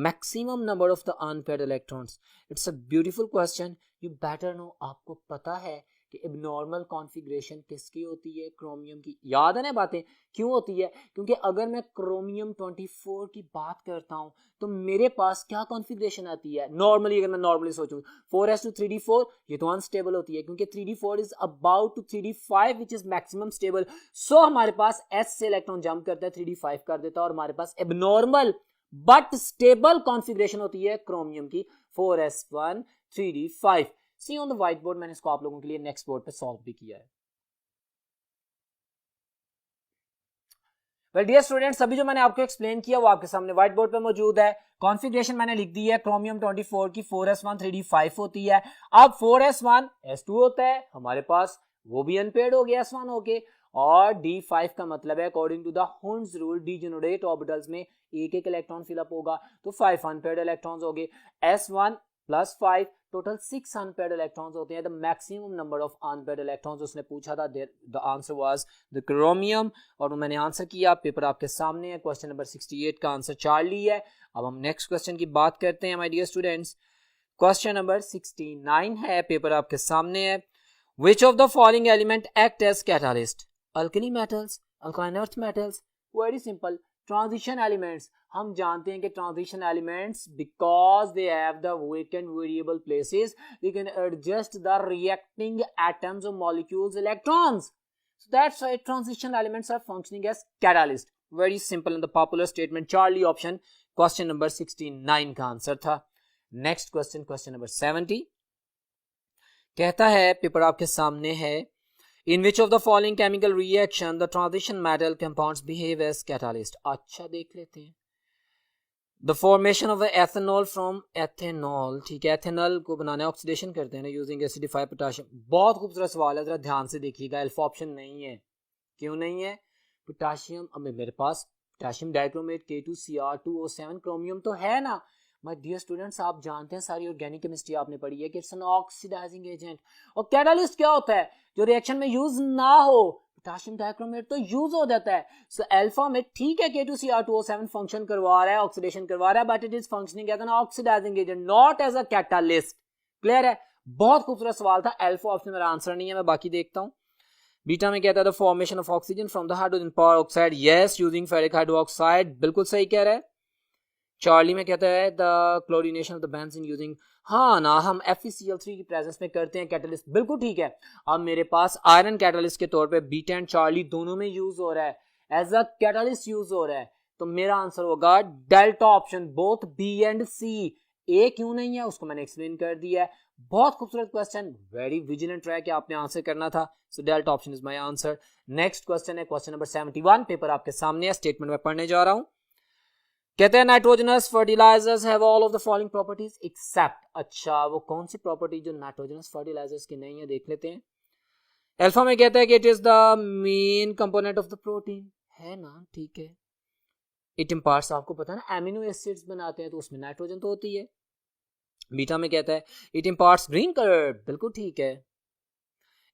Speaker 1: maximum number of the unpaired electrons? It's a beautiful question. You better know. आपको पता है कि एबनॉर्मल कॉन्फ़िगरेशन किसकी होती है? क्रोमियम की। याद है ना बातें? क्यों होती है? क्योंकि अगर मैं क्रोमियम 24 की बात करता हूं तो मेरे पास क्या कॉन्फ़िगरेशन आती है? नॉर्मली, अगर मैं नॉर्मली सोचूं 4s2 3d4, ये तो अनस्टेबल होती है क्योंकि 3d4 is about to 3d5 which is maximum stable. So हमारे पास s से इलेक्ट्रॉन जंप करता है, 3d5 कर देता है, और हमारे पास एबनॉर्मल बट स्टेबल कॉन्फ़िगरेशन होती है क्रोमियम की, 4s1 3d5। See on the white board, मैंने इसको आप लोगों के लिए नेक्स्ट बोर्ड पे सॉल्व भी किया है। वेल डियर स्टूडेंट्स, अभी जो मैंने आपको एक्सप्लेन किया वो आपके सामने व्हाइट बोर्ड पे मौजूद है। कॉन्फ़िगरेशन मैंने लिख दी है, क्रोमियम 24 की 4s1 3d5 होती है। अब 4s1 s2 होता है हमारे पास, वो भी अनपेयर्ड हो गया s1 होके, और d5 का मतलब है according to the Hund's rule degenerate orbitals में एक एक इलेक्ट्रॉन फिलअप होगा, तो 5 अनपेयर्ड इलेक्ट्रॉन्स हो गए। s1 plus 5 total 6 unpaired electrons होते हैं। The maximum number of unpaired electrons उसने पूछा था, the answer was the chromium, और मैंने आंसर किया। पेपर आपके सामने है, क्वेश्चन नंबर 68 का आंसर चार्ली है। अब हम नेक्स्ट क्वेश्चन की बात करते हैं my dear students. Question number 69 है, पेपर आपके सामने है। Which of the following element act as catalyst? Alkali metals, alkaline earth metals? Very simple. Transition elements. हम जानते हैं कि transition elements because they have the vacant variable places, they can adjust the reacting atoms और molecules electrons, so that's why transition elements are functioning as catalyst. Very simple and the popular statement charlie option question number 69 का answer था। Next question, question number 70 कहता है, paper आपके सामने है, in which of the following chemical reaction the transition metal compounds behave as catalyst? अच्छा देख लेते हैं। The formation of ethanol from ethanol, ठीक है, एथेनॉल को बनाने ऑक्सीडेशन करते हैं ना यूजिंग एसिडिफाइड पोटेशियम। बहुत खूबसूरत सवाल है, जरा ध्यान से देखिएगा। अल्फा ऑप्शन नहीं है, क्यों नहीं है? पोटेशियम, अब मेरे पास पोटेशियम डाइक्रोमेट K2Cr2O7 क्रोमियम तो है ना। माय डियर स्टूडेंट्स, आप जानते हैं सारी ऑर्गेनिक केमिस्ट्री आपने पढ़ी है कि इट्स एन ऑक्सीडाइजिंग एजेंट। और कैटालिस्ट क्या होता है? जो रिएक्शन में यूज ना हो, पोटेशियम डाइक्रोमेट तो यूज हो जाता है। सो अल्फा में ठीक है K2Cr2O7 फंक्शन करवा रहा है, ऑक्सीडेशन करवा रहा है, but it is functioning as an oxidising agent, not as a catalyst. Clear है? बहुत खूबसूरत सवाल था। अल्फा ऑप्शन मेरा आंसर नहीं है, मैं बाकी देखता हूं। बीटा में कहता है the formation of oxygen from the hydrogen peroxide, yes, using ferric hydroxide, बिल्कुल सही कह रहा है। चार्ली में कहता है the chlorination of the benzene using, हाँ ना, हम FeCl3 की प्रेजेंस में करते हैं कैटलिस्ट, बिल्कुल ठीक है। अब मेरे पास आयरन कैटलिस्ट के तौर पे बीटा एंड चार्ली दोनों में यूज हो रहा है, एज अ कैटलिस्ट यूज हो रहा है, तो मेरा आंसर होगा delta option, both B and C. A क्यों नहीं है उसको मैंने एक्सप्लेन कर दिया है। बहुत खूबसूरत क्वेश्चन, वेरी विजिलेंट रहा कि आपने आंसर करना था। So delta option is my answer. Next question है क्वेश्चन नंबर 71, पेपर आपके सामने है, स्टेटमेंट में पढ़ने जा रहा हूं। कहते हैं nitrogenous fertilizers have all of the following properties except. अच्छा, वो कौन सी प्रॉपर्टी जो नाइट्रोजनस फर्टिलाइजर्स की नहीं है, देख लेते हैं। अल्फा में कहता है कि it is the main component of the protein, है ना, ठीक है। इट इम्पार्ट्स, आपको पता है ना, एमिनो एसिड्स बनाते हैं तो उसमें नाइट्रोजन तो होती है। बीटा में कहता है इट इम्पार्ट्स ग्रीन कलर, बिल्कुल ठीक है।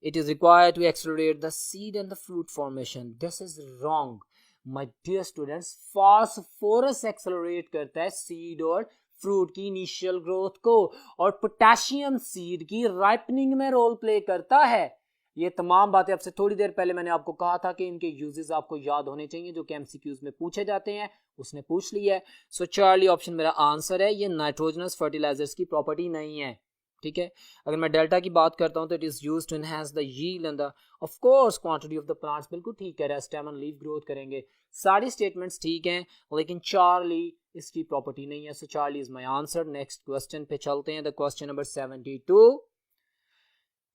Speaker 1: It is required to accelerate the seed and the fruit formation, this is wrong my dear students. Phosphorus accelerate करता है सीड और फ्रूट की इनिशियल ग्रोथ को, और पोटेशियम सीड की राइपनिंग में रोल प्ले करता है। ये तमाम बातें आपसे थोड़ी देर पहले मैंने आपको कहा था कि इनके यूजेस आपको याद होने चाहिए जो कि एमसीक्यूज में पूछे जाते हैं, उसने पूछ लिया है। सो चार्ली ऑप्शन मेरा आंसर है। ये नाइट्रोजनस फर्टिलाइजर्स की प्रॉपर्टी नहीं है, ठीक है। अगर मैं डेल्टा की बात करता हूं तो it is used to enhance the yield and the of course quantity of the plants. बिल्कुल ठीक कह रहा है, स्टेम एंड लीफ ग्रोथ करेंगे। सारी स्टेटमेंट्स ठीक हैं, लेकिन चार्ली इसकी प्रॉपर्टी नहीं है। So charlie is my answer. Next question पे चलते हैं, the question number 72।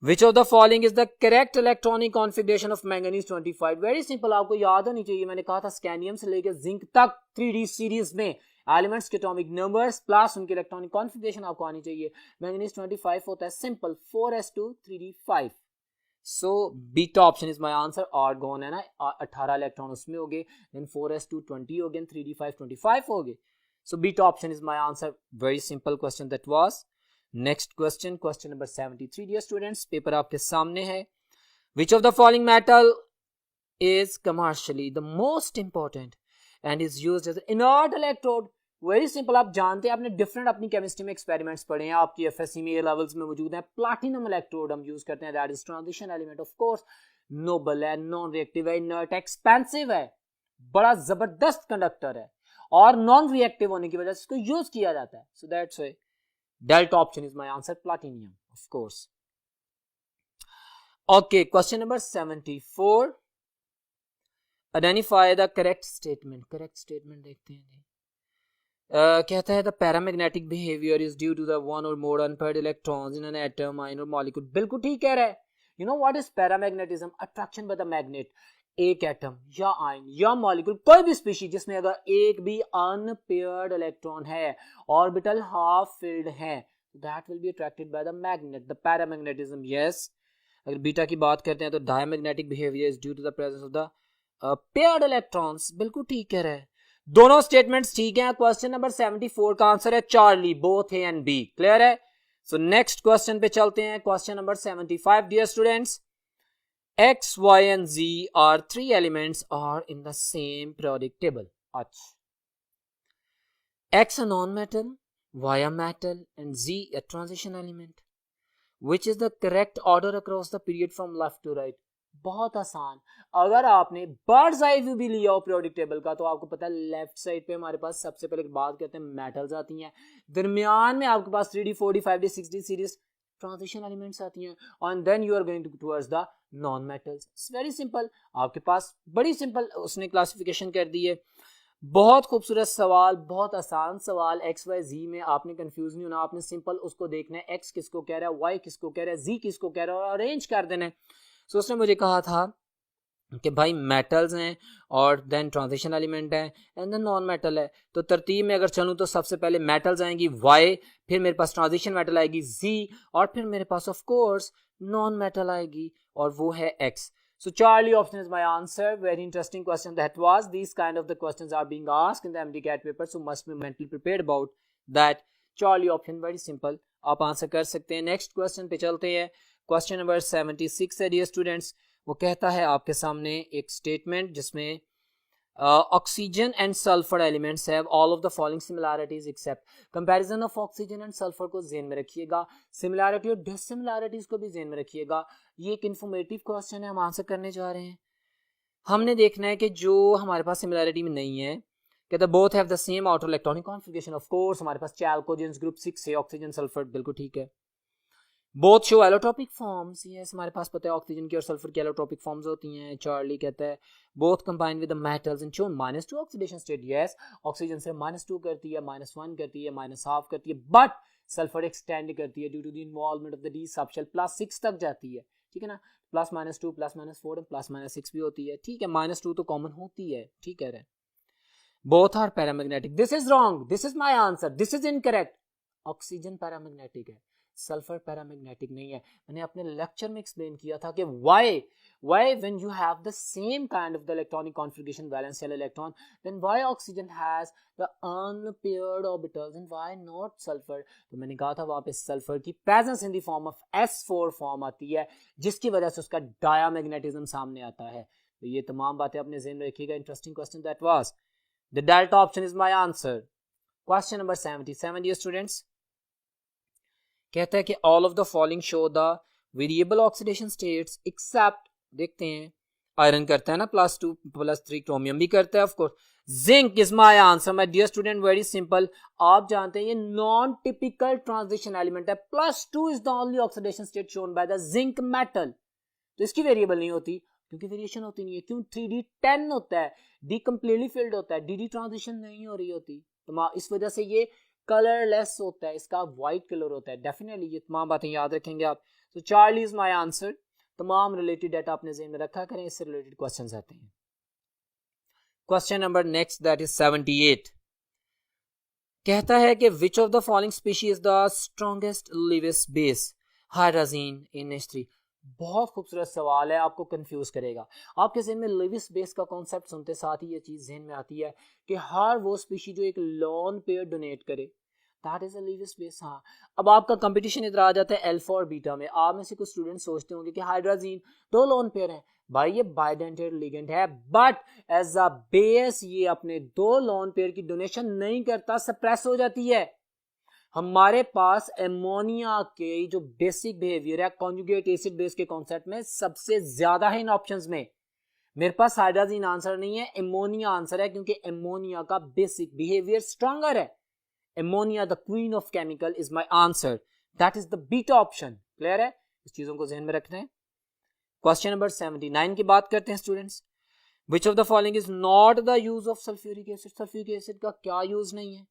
Speaker 1: Which of the following is the correct electronic configuration of manganese 25? Very simple, आपको याद होनी चाहिए। मैंने कहा था स्कैनियम से लेकर जिंक तक 3D सीरीज में एलिमेंट्स के एटॉमिक नंबर्स प्लस उनके इलेक्ट्रॉनिक कॉन्फ़िगरेशन आपको आनी चाहिए। मैंगनीज 25 होता है simple 4s2 3d5। So beta option is my answer. Argon है ना, 18 इलेक्ट्रॉन उसमें हो गए, देन 4s2 20 हो गए, 3d5 25 हो गए। So beta option is my answer. Very simple question that was. Next question, question number 73 dear students, paper आपके सामने है। Which of the following metal is commercially the most important and is used as inert electrode? Very simple, आप जानते हैं, आपने different अपनी chemistry में experiments पढ़े हैं, आपकी एफएससी में ये लेवल्स में मौजूद है। प्लैटिनम इलेक्ट्रोड हम यूज करते हैं, that is transition element. Of course noble है, नॉन रिएक्टिव है, इनर्ट, एक्सपेंसिव है, बड़ा जबरदस्त कंडक्टर है, और नॉन रिएक्टिव होने की वजह से इसको यूज किया जाता है। सो that's why delta option is my answer, platinum, of course. Okay, question number 74. Identify the correct statement. Correct statement देखते हैं जी। कहता है the paramagnetic behavior is due to the one or more unpaired electrons in an atom, ion or molecule. बिल्कुल ठीक कह रहा है। You know what is paramagnetism? Attraction by the magnet. एक एटम या आयन या मॉलिक्यूल, कोई भी स्पीशीज जिसमें अगर एक भी अनपेयर्ड इलेक्ट्रॉन है, ऑर्बिटल हाफ फिल्ड है, that will be attracted by the magnet, the paramagnetism. Yes. अगर बीटा की बात करते हैं तो diamagnetic behaviour is due to the presence of the paired electrons. बिल्कुल ठीक कह रहा है, दोनों स्टेटमेंट्स ठीक हैं। क्वेश्चन नंबर 74 का आंसर है Charlie, both A and B. Clear है? सो नेक्स्ट क्वेश्चन पे चलते हैं, question number 75 dear students. X, Y and Z are three elements are in the same periodic table. अच्छा, X a non-metal, Y a metal and Z a transition element. Which is the correct order across the period from left to right? बहुत आसान। अगर आपने birds eye view भी लिया हो periodic table का, तो आपको पता है लेफ्ट साइड पे हमारे पास सबसे पहले बात करते हैं मेटल्स आती हैं, दरमियान में आपके पास 3D 4D 5D 6D series transition elements आती हैं, and then you are going towards the non metals. It's very simple, आपके पास बड़ी सिंपल उसने क्लासिफिकेशन कर दी है। बहुत खूबसूरत सवाल, बहुत आसान सवाल। एक्स वाई जी में आपने कंफ्यूज नहीं होना, आपने सिंपल उसको देखना है, एक्स किसको कह रहा है, वाई किसको कह रहा है, जी किसको कह रहा है, और अरेंज कर देना है। सो उसने मुझे कहा था कि भाई मेटल्स हैं और देन ट्रांजिशन एलिमेंट है एंड देन नॉन मेटल है, तो तरतीब में अगर चलूँ तो सबसे पहले मेटल्स आएंगी वाई, फिर मेरे पास ट्रांजिशन मेटल आएगी जी, और फिर मेरे पास ऑफ कोर्स नॉन मेटल आएगी और वो है x. So Charlie option is my answer. Very interesting question that was. These kind of the questions are being asked in the MDCAT paper, so must be mentally prepared about that. Charlie option very simple, आप answer कर सकते हैं। Next question पे चलते हैं, question number 76 है dear students. वो कहता है आपके सामने एक स्टेटमेंट जिसमें oxygen and sulphur elements have all of the following similarities except. Comparison of oxygen and sulphur को जेन में रखिएगा, सिमिलैरिटी और डिससिमिलैरिटीज को भी जेन में रखिएगा। ये एक इन्फॉर्मेटिव क्वेश्चन है, हम आंसर करने जा रहे हैं। हमने देखना है कि जो हमारे पास सिमिलैरिटी में नहीं है, कहता both have the same outer electronic configuration. Of course हमारे पास चैल्कोजेंस ग्रुप 6 है, ऑक्सीजन सल्फर, बिल्कुल ठीक है। Both show allotropic forms, yes हमारे पास पता है ऑक्सीजन की और सल्फर की एलोट्रोपिक फॉर्म्स होती हैं। चार्ली कहता है both combine with the metals and show -2 oxidation state. Yes oxygen से -2 करती है, -1 करती है, -1/2 करती है, बट सल्फर एक्सटेंड करती है due to the involvement of the D subshell, +6 तक जाती है, ठीक है ना। +-2 +-4 +-6 भी होती है, ठीक है। -2 तो कॉमन होती है, ठीक है। Both are paramagnetic. This is wrong, this is my answer, this is incorrect. Oxygen paramagnetic है, सल्फर पैरामैग्नेटिक नहीं है। मैंने अपने लेक्चर में एक्सप्लेन किया था कि why when you have the same kind of the electronic configuration valence shell electron, then why oxygen has the unpaired orbitals and why not sulfur? तो मैंने कहा था वहां पे सल्फर की presence in the form of S4 form आती है, जिसकी वजह से उसका डायमैग्नेटिज्म सामने आता है। तो ये तमाम बातें अपने ज़हन में रखिएगा। Interesting question that was. The delta option is my answer. Question number 77 dear students, कहता है कि all of the following show the variable oxidation states except, देखते हैं आयरन करता है ना +2+3, क्रोमियम भी करता है of course, zinc is my answer my dear student, very simple. आप जानते हैं ये नॉन टिपिकल ट्रांजिशन एलिमेंट है, +2 is the only oxidation state shown by the zinc metal, तो इसकी वेरिएबल नहीं होती क्योंकि वेरिएशन होती नहीं है, क्यों 3D10 होता है, डी कंप्लीटली फिल्ड होता है, डी ट्रांजिशन नहीं हो रही होती, तो इस वजह से ये कलरलेस होता है, इसका व्हाइट कलर होता है। डेफिनेटली ये तमाम बातें याद रखेंगे आप। तो चार्ली इज माय आंसर। तमाम रिलेटेड डाटा अपने ज़हन में रखा करें, इससे रिलेटेड क्वेश्चंस आते हैं। Question number next that is 78, कहता है कि विच of the following species is the strongest Lewis base, hydrazine in H3। बहुत खूबसूरत सवाल है, आपको कंफ्यूज करेगा। आपके जहन में लिविस बेस का कॉन्सेप्ट सुनते साथ ही ये चीज जहन में आती है कि हर वो स्पीशी जो एक लोन पेयर डोनेट करे, that is a Lewis base. हाँ, अब आपका कंपटीशन इधर आ जाता है अल्फा और बीटा में। आप में से कुछ स्टूडेंट सोचते होंगे कि हाइड्रोजीन 2 लोन पेयर हैं, भाई ये बाइडेंटेड लिगेंड है, बट एज अ बेस ये अपने 2 लोन पेयर की डोनेशन नहीं करता, सप्रेस हो जाती है। हमारे पास एमोनिया के जो बेसिक बिहेवियर है कॉन्जुगेट एसिड बेस के कॉन्सेप्ट में सबसे ज्यादा है इन ऑप्शंस में। मेरे पास हाइड्रोजीन आंसर नहीं है, एमोनिया आंसर है, क्योंकि एमोनिया का बेसिक बिहेवियर स्ट्रॉन्गर है। Ammonia the queen of chemical is my answer, that is the beta option. Clear है, इस चीजों को ध्यान में रखना है। क्वेश्चन नंबर 79 की बात करते हैं students. Which of the following is not the use of sulphuric acid. Sulphuric acid का क्या यूज नहीं है?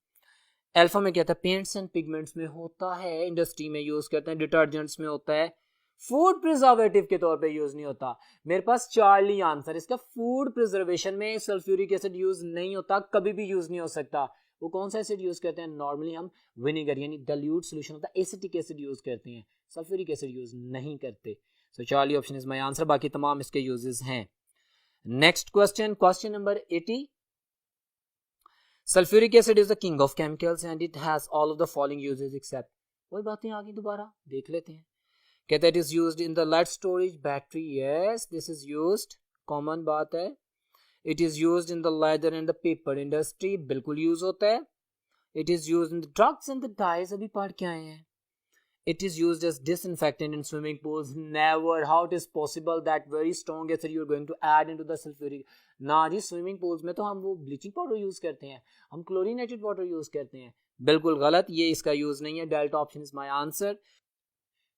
Speaker 1: अल्फा में क्या था, पेंट्स एंड पिगमेंट्स में होता है, इंडस्ट्री में यूज करते हैं, डिटर्जेंट्स में होता है, फूड प्रिजर्वेटिव के तौर पे यूज नहीं होता। मेरे पास चार्ली आंसर, इसका फूड प्रिजर्वेशन में सल्फ्यूरिक एसिड यूज नहीं होता, कभी भी यूज नहीं हो सकता। वो कौन सा एसिड यूज करते हैं? नॉर्मली हम विनेगर यानी डाइल्यूट सॉल्यूशन होता है एसिटिक एसिड यूज करते हैं, सल्फ्यूरिक एसिड यूज नहीं करते। So charlie option is my answer, बाकी तमाम इसके यूजेस हैं। Next question, question number 80, sulfuric acid is the king of chemicals and it has all of the following uses except, वही बातें आगे दोबारा देख लेते हैं। कहते हैं it is used in the lead storage battery, yes this is used, common बात है। it is used in the leather and the paper industry, बिल्कुल यूज होता है। it is used in the drugs and the dyes, अभी पढ़ के आए हैं। it is used as disinfectant in swimming pools, never, how it is possible that very strong acid you are going to add into the sulfuric, ना जी, swimming pools में तो हम वो ब्लीचिंग पाउडर यूज करते हैं, हम क्लोरीनेटेड वाटर यूज करते हैं, बिल्कुल गलत, ये इसका यूज नहीं है, delta option is my answer.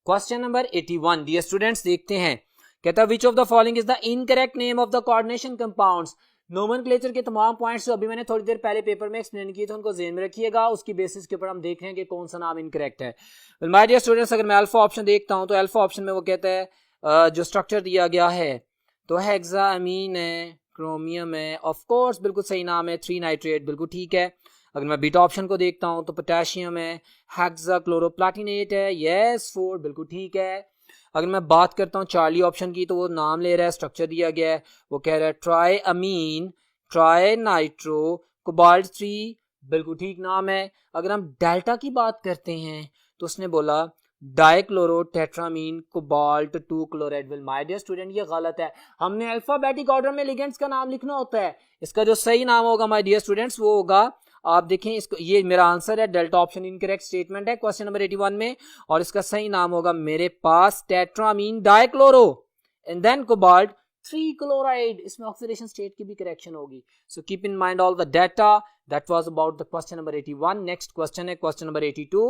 Speaker 1: Question number 81 dear students, देखते हैं। कहता है which of the following is the incorrect name of the coordination compounds. Nomenclature के तमाम पॉइंट्स जो अभी मैंने थोड़ी देर पहले पेपर में एक्सप्लेन किए थे उनको ध्यान में रखिएगा, उसकी बेसिस के ऊपर हम देख रहे हैं कि कौन सा नाम इनकरेक्ट है। माय डियर स्टूडेंट्स, अगर मैं अल्फा ऑप्शन देखता हूं तो अल्फा ऑप्शन में वो कहता है जो स्ट्रक्चर दिया गया है तो हेक्सामीन है, क्रोमियम है, ऑफ कोर्स बिल्कुल सही नाम है, 3 नाइट्रेट, बिल्कुल ठीक है। अगर मैं बीटा ऑप्शन को देखता हूं तो पोटेशियम है, हेक्साक्लोरोप्लैटिनेट है, यस 4, बिल्कुल ठीक है। अगर मैं बात करता हूं चार्ली ऑप्शन की तो वो नाम ले रहा है, स्ट्रक्चर दिया गया है, वो कह रहा है ट्राई अमीन, ट्राई नाइट्रो, कोबाल्ट 3, बिल्कुल ठीक नाम है। अगर हम डेल्टा की बात करते हैं तो उसने बोला dichloro tetramine cobalt 2 chloride. Well my dear student, ये गलत है, हमने अल्फाबेटिक ऑर्डर में लिगेंड्स का नाम लिखना होता है। इसका जो सही नाम होगा माय डियर स्टूडेंट्स वो होगा, आप देखें इसको, ये मेरा आंसर है, डेल्टा ऑप्शन इनकरेक्ट स्टेटमेंट है क्वेश्चन नंबर 81 में, और इसका सही नाम होगा मेरे पास tetrammine dichloro and then cobalt 3 chloride. इसमें ऑक्सीडेशन स्टेट की भी करेक्शन होगी। So keep in mind all the data. That was about the question number 81। Next question है question number 82।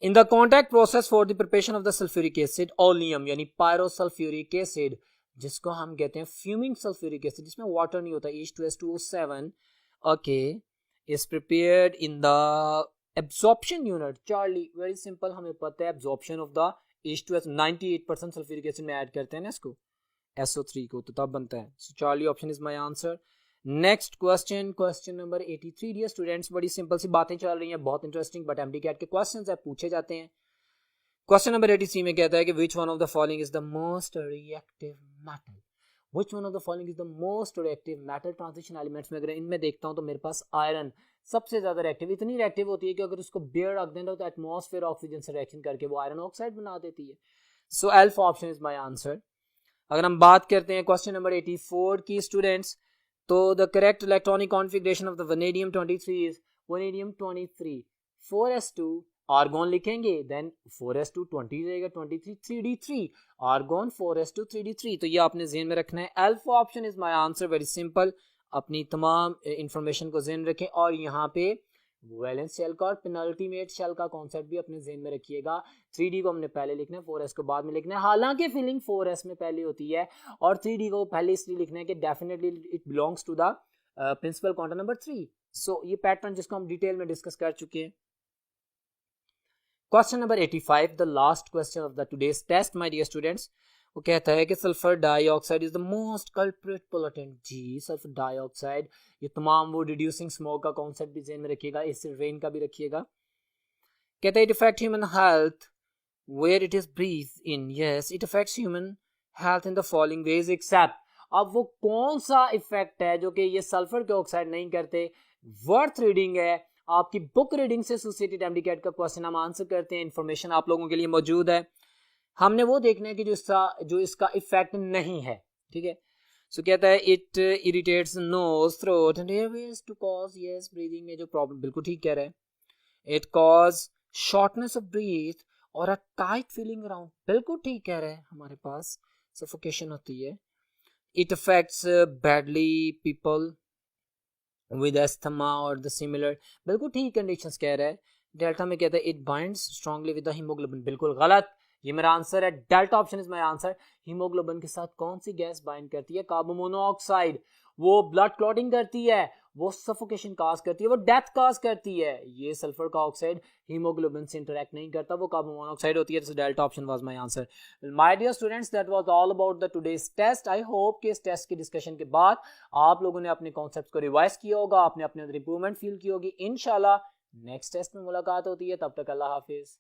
Speaker 1: In the contact process for the preparation of the sulphuric acid oleum यानी pyrosulphuric acid, जिसको हम कहते हैं fuming sulphuric acid, जिसमें water नहीं होता, H2S2O7, okay, is prepared in the absorption unit. Charlie, very simple, हमें पता है absorption of the H2S 98% sulphuric acid में ऐड करते हैं ना इसको, SO3 को, तो तब बनता है। So charlie option is my answer. Next question, question number 83 dear students, बड़ी सिंपल सी बातें चल रही हैं, बहुत इंटरेस्टिंग, बट MDCAT के क्वेश्चंस है, पूछे जाते हैं। क्वेश्चन नंबर 83 में कहता है कि which one of the following is the most reactive metal. Which one of the following is the most reactive metal transition elements में अगर इनमें देखता हूं तो मेरे पास आयरन सबसे ज्यादा रिएक्टिव, इतनी रिएक्टिव होती है कि अगर उसको बेयर रख देना तो एटमॉस्फेयर ऑक्सीजन से रिएक्शन करके वो आयरन ऑक्साइड बना देती है। सो alpha option is my answer. अगर हम बात करते हैं क्वेश्चन नंबर 84 की स्टूडेंट्स, तो the correct electronic configuration of the vanadium 23 is vanadium 23 4s2 argon लिखेंगे, देन 4s2 20 रहेगा, 23 3d3 आर्गोन 4s2 3d3। तो ये आपने ज़हन में रखना है। Alpha option is my answer, very simple. अपनी तमाम इंफॉर्मेशन को ज़हन रखें और यहाँ पे वैलेंस शेल का और पेनल्टीमेट शेल का कॉन्सेप्ट भी अपने ज़हन में रखिएगा। 3d को हमने पहले लिखना है, 4s को बाद में लिखना है। हालांकि फीलिंग 4s में पहले होती है और 3d को पहले इसलिए लिखना है कि definitely it belongs to the principal quantum number 3। So ये पैटर्न जिसको हम डिटेल में डिस्कस कर चुके हैं। Question number 85, the last question of the today's test my dear students. वो कहता है कि sulphur dioxide is the most culprit pollutant. जी, सल्फर डाइऑक्साइड, ये तमाम वो रिड्यूसिंग स्मोक का कॉन्सेप्ट भी ज़हन में रखिएगा, इससे रेन का भी रखिएगा। कहता है it affect human health where it is breathe in. Yes, it affects human health in the following ways except. अब वो कौन सा इफेक्ट है जो कि ये सल्फर डाइऑक्साइड नहीं करते? वर्थ रीडिंग है, आपकी बुक रीडिंग से एसोसिएटेड एमडीकैट का क्वेश्चन हम आंसर करते हैं। इंफॉर्मेशन आप लोगों के लिए मौजूद है। हमने वो देखना है कि जो इसका इफेक्ट नहीं है, ठीक है। सो कहता है it irritates nose, throat and airways to cause yes breathing में जो प्रॉब्लम, बिल्कुल ठीक कह रहा है। It cause shortness of breath और अ टाइट फीलिंग अराउंड, बिल्कुल ठीक कह रहा है। हमारे पास सफोकेशन होती है। It affects badly people with asthma और द सिमिलर, बिल्कुल ठीक कंडीशंस कह रहा है। डेल्टा में कहता है it binds strongly with the haemoglobin, बिल्कुल गलत। ये मेरा आंसर है, delta option is my answer. Haemoglobin के साथ कौन सी गैस बाइंड करती है? Carbon monoxide. वो ब्लड क्लॉटिंग करती है, वो सफोकेशन काज करती है, वो डेथ काज करती है। ये सल्फर का ऑक्साइड हीमोग्लोबिन से इंटरेक्ट नहीं करता, वो कार्बन मोनोऑक्साइड होती है। तो delta option was my answer. My dear students, that was all about the today's test. I hope कि इस टेस्ट की डिस्कशन के बाद आप लोगों ने अपने कॉन्सेप्ट को रिवाइज किया होगा, आपने अपने अंदर इंप्रूवमेंट फील की होगी। इंशाल्लाह नेक्स्ट टेस्ट में मुलाकात होती है, तब तक अल्लाह हाफिज।